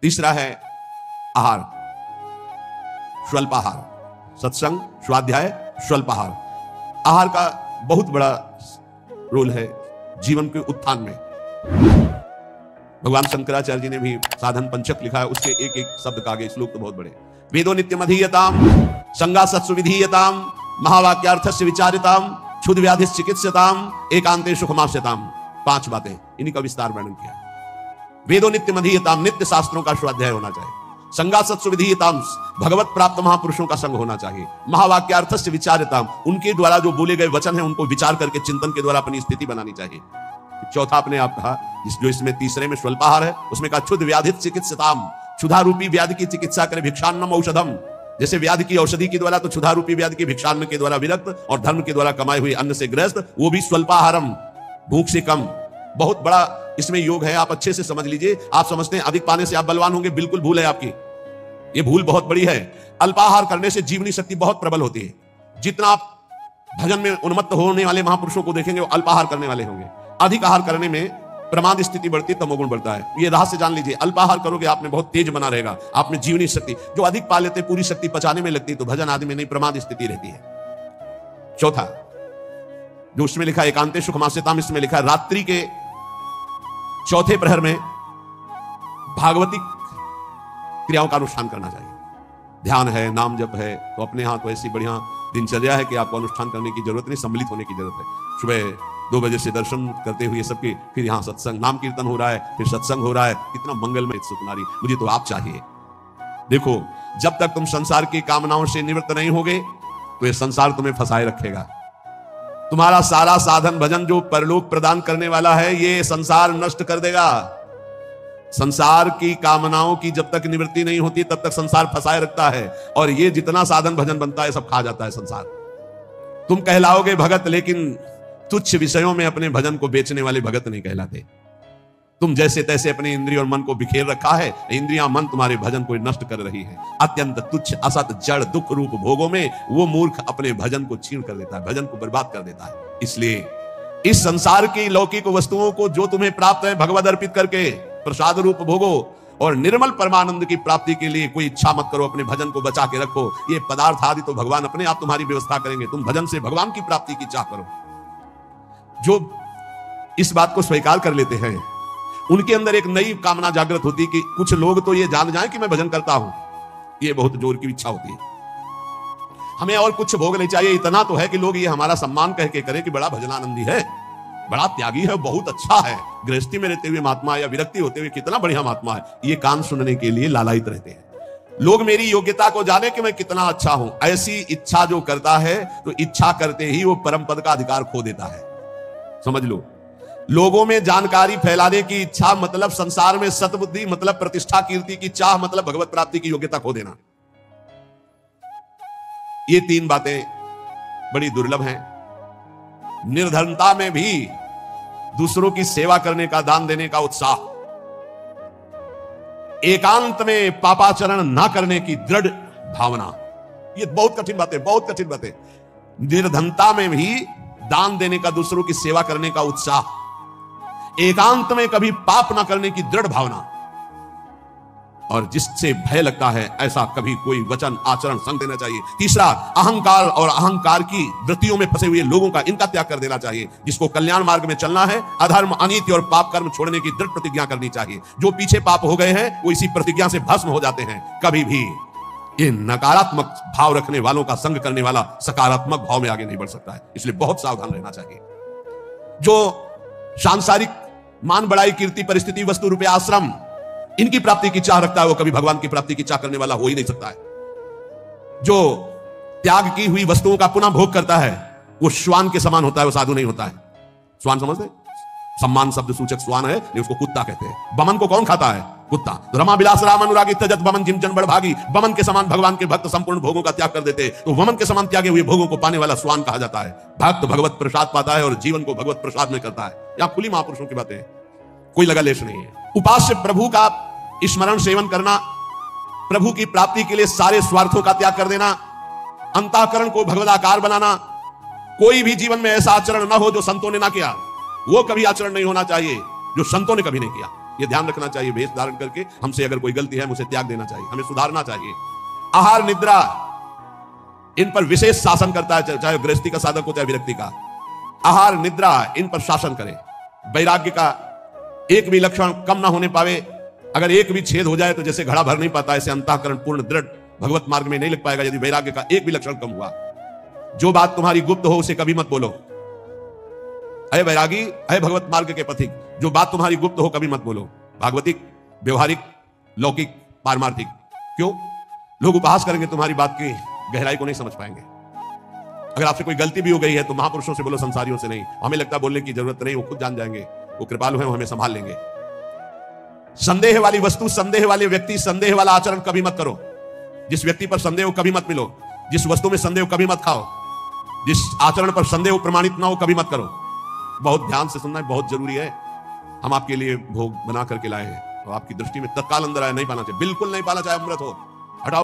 तीसरा है आहार, स्वल्पाहार, सत्संग, स्वाध्याय, स्वल्पाहार। आहार का बहुत बड़ा रोल है जीवन के उत्थान में। भगवान शंकराचार्य जी ने भी साधन पंचक लिखा है, उसके एक एक शब्द का आगे श्लोक तो बहुत बड़े। वेदो नित्यम अधीयताम, संगा सत्सु विधीयताम, महावाक्यार्थस्य विचारिताम, क्षुद्र व्याधि चिकित्सताम, एकांते सुखमास्यताम। 5 बातें, इन्हीं का विस्तार वर्णन किया है। वेदो नित्यम अधीयताम, नित्य शास्त्रों का स्वाध्याय होना चाहिए। संगा सत्सु विधीयताम, भगवत प्राप्त महापुरुषों का संग होना चाहिए। महावाक्यार्थस्य विचारिताम, उनके द्वारा जो बोले गए वचन है उनको विचार करके चिंतन के द्वारा अपनी स्थिति बनानी चाहिए। चौथा अपने आप कहा, जो इसमें तीसरे में स्वल्पाहार है, उसमें कहा क्षुद्र व्याधि चिकित्सताम, क्षुधा रूपी व्याधि की चिकित्सा करे। भिक्षान्नम औषधम, जैसे व्याधि की औषधि के द्वारा, तो क्षुधा रूपी व्याधि की भिक्षान्न के द्वारा विरक्त और धर्म के द्वारा कमाए हुए अन्न से ग्रस्त, वो भी स्वल्पाहारम, भूख से कम। बहुत बड़ा इसमें योग है, आप अच्छे से समझ लीजिए। आप समझते हैं अधिक पाने से आप बलवान होंगे, बिल्कुल भूल है आपकी, ये भूल बहुत बड़ी है। अल्पाहार करने से जीवनी शक्ति बहुत प्रबल होती है। जितना आप भजन में उन्मत्त होने वाले महापुरुषों को देखेंगे वो अल्पाहार करने वाले होंगे। अधिक आहार करने में प्रमाद स्थिति बढ़ती, तमोगुण बढ़ता है। ये रहस्य जान लीजिए, अल्पाहार करोगे आप में बहुत तेज बना रहेगा, आप में जीवनी शक्ति। जो अधिक पा लेते पूरी शक्ति पचाने में लगती, तो भजन आदि में नहीं, प्रमाद स्थिति रहती है। चौथा जो उसमें लिखा एकांते सुखमास्यताम, इसमें लिखा रात्रि के चौथे प्रहर में भागवती क्रियाओं का अनुष्ठान करना चाहिए। ध्यान है, नाम जप है, तो अपने यहां तो ऐसी बढ़िया दिनचर्या है कि आपको अनुष्ठान करने की जरूरत नहीं, सम्मिलित होने की जरूरत है। सुबह 2 बजे से दर्शन करते हुए सबके, फिर यहाँ सत्संग, नाम कीर्तन हो रहा है, फिर सत्संग हो रहा है। कितना मंगलमय सुकुमारी, मुझे तो आप चाहिए। देखो, जब तक तुम संसार की कामनाओं से निवृत्त नहीं होगे तो ये संसार तुम्हें फंसाए रखेगा। तुम्हारा सारा साधन भजन जो परलोक प्रदान करने वाला है, ये संसार नष्ट कर देगा। संसार की कामनाओं की जब तक निवृत्ति नहीं होती तब तक संसार फंसाए रखता है, और ये जितना साधन भजन बनता है सब खा जाता है संसार। तुम कहलाओगे भगत, लेकिन तुच्छ विषयों में अपने भजन को बेचने वाले भगत नहीं कहलाते। तुम जैसे तैसे अपने इंद्रिय और मन को बिखेर रखा है, इंद्रियां मन तुम्हारे भजन को नष्ट कर रही है। अत्यंत तुच्छ असत जड़ दुख रूप भोगों में वो मूर्ख अपने भजन को छीन कर देता है, भजन को बर्बाद कर देता है। इसलिए इस संसार की लौकिक वस्तुओं को जो तुम्हें प्राप्त है भगवद अर्पित करके प्रसाद रूप भोगो, और निर्मल परमानंद की प्राप्ति के लिए कोई इच्छा मत करो, अपने भजन को बचा के रखो। ये पदार्थ आदि तो भगवान अपने आप तुम्हारी व्यवस्था करेंगे, तुम भजन से भगवान की प्राप्ति की चाह करो। जो इस बात को स्वीकार कर लेते हैं उनके अंदर एक नई कामना जागृत होती है कि कुछ लोग तो ये जान जाएं कि मैं भजन करता हूं, ये बहुत जोर की इच्छा होती है। हमें और कुछ भोग नहीं चाहिए, इतना तो है कि लोग ये हमारा सम्मान कह के करें कि बड़ा भजनानंदी है, बड़ा त्यागी है, बहुत अच्छा है, गृहस्थी में रहते हुए महात्मा या विरक्ति होते हुए कितना बढ़िया महात्मा है। ये कान सुनने के लिए लालायित रहते हैं। लोग मेरी योग्यता को जाने कि मैं कितना अच्छा हूं, ऐसी इच्छा जो करता है तो इच्छा करते ही वो परम पद का अधिकार खो देता है। समझ लो, लोगों में जानकारी फैलाने की इच्छा मतलब संसार में सतबुद्धि, मतलब प्रतिष्ठा कीर्ति की चाह, मतलब भगवत प्राप्ति की योग्यता खो देना। ये 3 बातें बड़ी दुर्लभ हैं। निर्धनता में भी दूसरों की सेवा करने का, दान देने का उत्साह, एकांत में पापाचरण ना करने की दृढ़ भावना, ये बहुत कठिन बातें, बहुत कठिन बातें। निर्धनता में भी दान देने का, दूसरों की सेवा करने का उत्साह, एकांत में कभी पाप ना करने की दृढ़ भावना, और जिससे भय लगता है ऐसा कभी कोई वचन आचरण संग देना चाहिए। तीसरा, अहंकार और अहंकार की वृत्तियों में फंसे हुए लोगों का, इनका त्याग कर देना चाहिए। जिसको कल्याण मार्ग में चलना है, अधर्म, अनीति और पाप कर्म छोड़ने की दृढ़ प्रतिज्ञा करनी चाहिए। जो पीछे पाप हो गए हैं वो इसी प्रतिज्ञा से भस्म हो जाते हैं। कभी भी ये नकारात्मक भाव रखने वालों का संग करने वाला सकारात्मक भाव में आगे नहीं बढ़ सकता है, इसलिए बहुत सावधान रहना चाहिए। जो सांसारिक मान बढ़ाई, कीर्ति, परिस्थिति, वस्तु, रुपया, आश्रम, इनकी प्राप्ति की चाह रखता है वो कभी भगवान की प्राप्ति की चाह करने वाला हो ही नहीं सकता है। जो त्याग की हुई वस्तुओं का पुनः भोग करता है वो श्वान के समान होता है, वो साधु नहीं होता है। श्वान समझते, सम्मान शब्द सूचक श्वान है, उसको कुत्ता कहते हैं। बमन को कौन खाता है? कुत्ता। रमा विलास राम अनुरागी तजत बमन जिम जन बड़भागी, बमन के समान भगवान के भक्त संपूर्ण भोगों का त्याग कर देते, तो वमन के समान त्यागे हुए भोगों को पाने वाला श्वान कहा जाता है। भक्त भगवत प्रसाद पाता है और जीवन को भगवत प्रसाद में करता है। यहां खुली महापुरुषों की बातें, कोई लगा लेश नहीं है। उपास्य प्रभु का स्मरण सेवन करना, प्रभु की प्राप्ति के लिए सारे स्वार्थों का त्याग कर देना, अंतःकरण को भगवदाकार बनाना। कोई भी जीवन में ऐसा आचरण ना हो जो संतों ने ना किया, वो कभी आचरण नहीं होना चाहिए जो संतों ने कभी नहीं किया। ये ध्यान रखना चाहिए। वेश धारण करके हमसे अगर कोई गलती है, हमें उसे त्याग देना चाहिए, हमें सुधारना चाहिए। आहार निद्रा, इन पर विशेष शासन करता है, चाहे गृहस्थी का साधक हो चाहे विरक्ति का। आहार निद्रा, इन पर शासन करें। वैराग्य का एक भी लक्षण कम ना होने पावे। अगर एक भी छेद हो जाए तो जैसे घड़ा भर नहीं पाता, ऐसे अंतःकरण पूर्ण दृढ़ भगवत मार्ग में नहीं लग पाएगा यदि वैराग्य का एक भी लक्षण कम हुआ। जो बात तुम्हारी गुप्त हो उसे कभी मत बोलो। अय वैरागी, अय भगवत मार्ग के पथिक, जो बात तुम्हारी गुप्त हो कभी मत बोलो। भागवतिक, व्यवहारिक, लौकिक, पारमार्थिक। क्यों? लोग उपहास करेंगे, तुम्हारी बात की गहराई को नहीं समझ पाएंगे। अगर आपसे कोई गलती भी हो गई है तो महापुरुषों से बोलो, संसारियों से नहीं। हमें लगता है बोलने की जरूरत नहीं, वो खुद जान जाएंगे, वो कृपालु हैं, वो हमें संभाल लेंगे। संदेह वाली वस्तु, संदेह वाले व्यक्ति, संदेह वाला आचरण कभी मत करो। जिस व्यक्ति पर संदेह हो कभी मत मिलो, जिस वस्तु में संदेह हो कभी मत खाओ, जिस आचरण पर संदेह प्रमाणित ना हो कभी मत करो। बहुत ध्यान से सुनना है, बहुत जरूरी है। हम आपके लिए भोग बना करके लाए हैं, तो आपकी दृष्टि में तत्काल अंदर आया नहीं पाना चाहिए, बिल्कुल नहीं पाना चाहे अमृत हो।